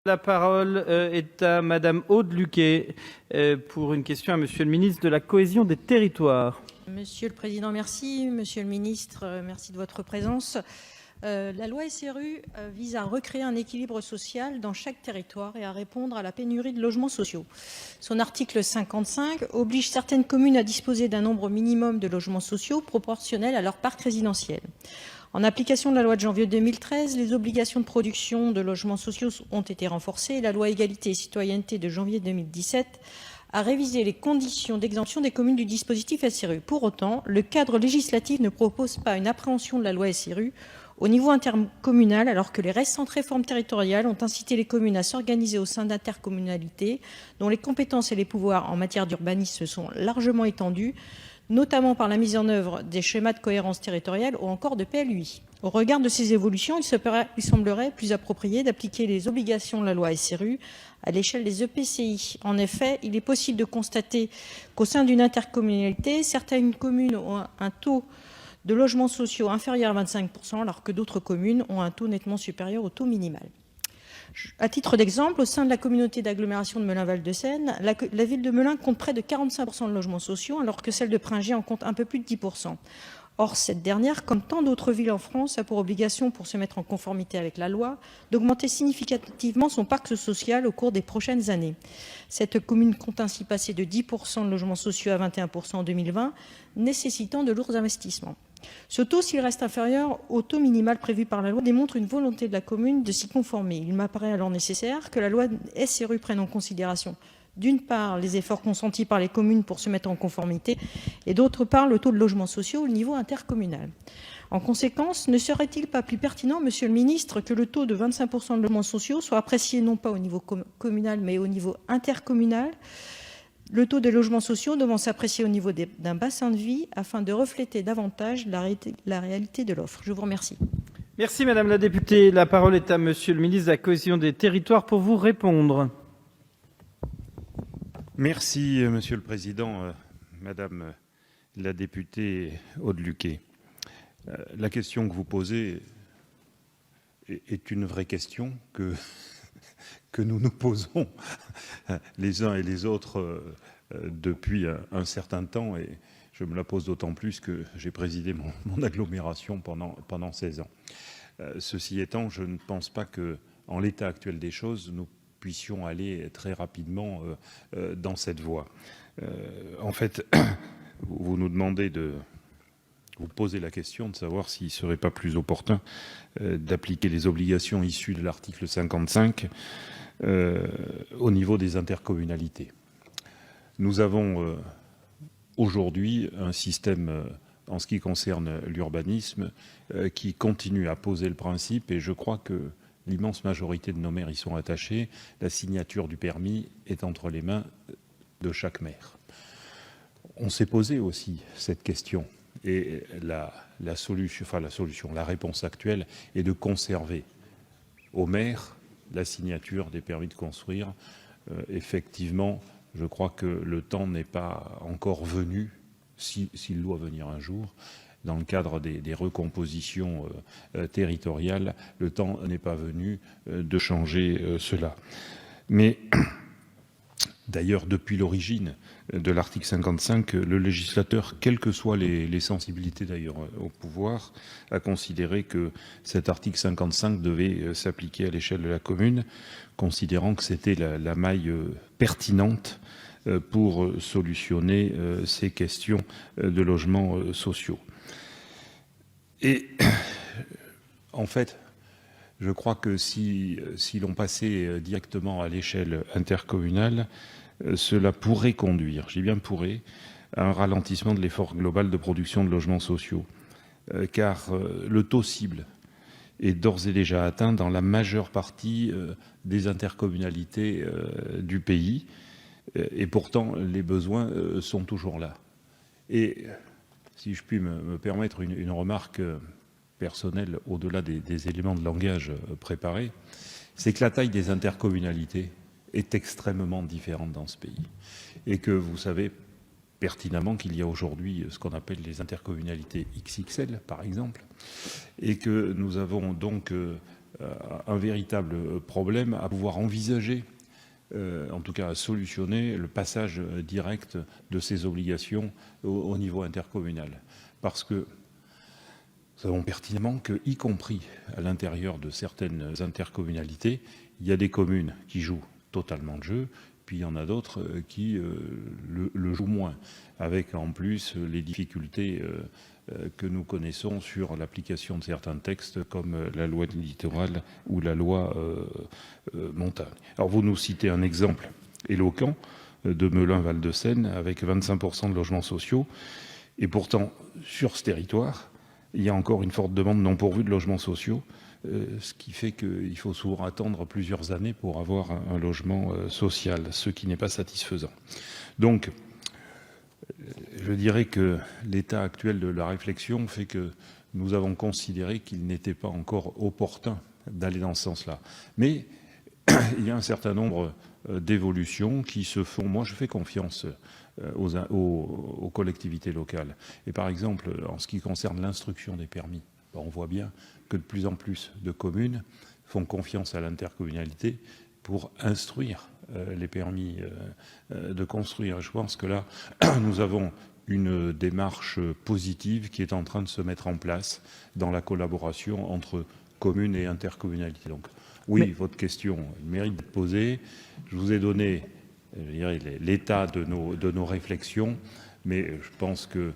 La parole est à Madame Aude Luquet pour une question à Monsieur le ministre de la Cohésion des Territoires. Monsieur le Président, merci. Monsieur le Ministre, merci de votre présence. La loi SRU vise à recréer un équilibre social dans chaque territoire et à répondre à la pénurie de logements sociaux. Son article 55 oblige certaines communes à disposer d'un nombre minimum de logements sociaux proportionnel à leur parc résidentiel. En application de la loi de janvier 2013, les obligations de production de logements sociaux ont été renforcées et la loi Égalité et Citoyenneté de janvier 2017 a révisé les conditions d'exemption des communes du dispositif SRU. Pour autant, le cadre législatif ne propose pas une appréhension de la loi SRU au niveau intercommunal, alors que les récentes réformes territoriales ont incité les communes à s'organiser au sein d'intercommunalités dont les compétences et les pouvoirs en matière d'urbanisme sont largement étendus, notamment par la mise en œuvre des schémas de cohérence territoriale ou encore de PLUI. Au regard de ces évolutions, il semblerait plus approprié d'appliquer les obligations de la loi SRU à l'échelle des EPCI. En effet, il est possible de constater qu'au sein d'une intercommunalité, certaines communes ont un taux de logements sociaux inférieur à 25%, alors que d'autres communes ont un taux nettement supérieur au taux minimal. À titre d'exemple, au sein de la communauté d'agglomération de Melun-Val-de-Seine, la ville de Melun compte près de 45% de logements sociaux, alors que celle de Pringé en compte un peu plus de 10%. Or, cette dernière, comme tant d'autres villes en France, a pour obligation, pour se mettre en conformité avec la loi, d'augmenter significativement son parc social au cours des prochaines années. Cette commune compte ainsi passer de 10% de logements sociaux à 21% en 2020, nécessitant de lourds investissements. Ce taux, s'il reste inférieur au taux minimal prévu par la loi, démontre une volonté de la commune de s'y conformer. Il m'apparaît alors nécessaire que la loi SRU prenne en considération, d'une part, les efforts consentis par les communes pour se mettre en conformité, et d'autre part, le taux de logements sociaux au niveau intercommunal. En conséquence, ne serait-il pas plus pertinent, Monsieur le Ministre, que le taux de 25% de logements sociaux soit apprécié non pas au niveau communal, mais au niveau intercommunal, le taux de logements sociaux devant s'apprécier au niveau d'un bassin de vie afin de refléter davantage la réalité de l'offre. Je vous remercie. Merci Madame la députée. La parole est à Monsieur le ministre de la Cohésion des Territoires pour vous répondre. Merci Monsieur le Président, Madame la députée Aude Luquet. La question que vous posez est une vraie question que nous nous posons les uns et les autres depuis un certain temps, et je me la pose d'autant plus que j'ai présidé mon agglomération pendant 16 ans. Ceci étant, je ne pense pas qu'en l'état actuel des choses, nous puissions aller très rapidement dans cette voie. En fait, vous nous demandez vous posez la question de savoir s'il ne serait pas plus opportun d'appliquer les obligations issues de l'article 55 au niveau des intercommunalités. Nous avons aujourd'hui un système en ce qui concerne l'urbanisme qui continue à poser le principe, et je crois que l'immense majorité de nos maires y sont attachés. La signature du permis est entre les mains de chaque maire. On s'est posé aussi cette question, et la réponse actuelle est de conserver aux maires la signature des permis de construire. Effectivement, je crois que le temps n'est pas encore venu, s'il doit venir un jour, dans le cadre des recompositions territoriales, le temps n'est pas venu de changer cela. Mais d'ailleurs, depuis l'origine de l'article 55, le législateur, quelles que soient les sensibilités d'ailleurs au pouvoir, a considéré que cet article 55 devait s'appliquer à l'échelle de la commune, considérant que c'était la maille pertinente pour solutionner ces questions de logements sociaux. Et en fait, je crois que si l'on passait directement à l'échelle intercommunale, cela pourrait conduire, je dis bien pourrait, à un ralentissement de l'effort global de production de logements sociaux, car le taux cible est d'ores et déjà atteint dans la majeure partie des intercommunalités du pays, et pourtant les besoins sont toujours là. Et si je puis me permettre une remarque personnelle au-delà des éléments de langage préparés, c'est que la taille des intercommunalités est extrêmement différente dans ce pays, et que vous savez pertinemment qu'il y a aujourd'hui ce qu'on appelle les intercommunalités XXL, par exemple, et que nous avons donc un véritable problème à pouvoir envisager, en tout cas à solutionner, le passage direct de ces obligations au niveau intercommunal. Parce que nous savons pertinemment que, y compris à l'intérieur de certaines intercommunalités, il y a des communes qui jouent totalement le jeu, puis il y en a d'autres qui le jouent moins, avec en plus les difficultés que nous connaissons sur l'application de certains textes comme la loi littorale ou la loi montagne. Alors vous nous citez un exemple éloquent de Melun-Val-de-Seine avec 25% de logements sociaux, et pourtant sur ce territoire, il y a encore une forte demande non pourvue de logements sociaux, ce qui fait qu'il faut souvent attendre plusieurs années pour avoir un logement social, ce qui n'est pas satisfaisant. Donc, je dirais que l'état actuel de la réflexion fait que nous avons considéré qu'il n'était pas encore opportun d'aller dans ce sens-là. Mais il y a un certain nombre d'évolutions qui se font. Moi, je fais confiance aux collectivités locales. Et par exemple, en ce qui concerne l'instruction des permis, on voit bien que de plus en plus de communes font confiance à l'intercommunalité pour instruire les permis de construire. Je pense que là, nous avons une démarche positive qui est en train de se mettre en place dans la collaboration entre communes et intercommunalités. Donc, oui, votre question mérite d'être posée. Je vous ai donné, je dirais, l'état de nos réflexions, mais je pense que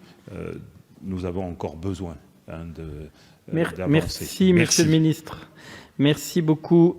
nous avons encore besoin d'avancer. Merci, Monsieur le Ministre. Merci beaucoup.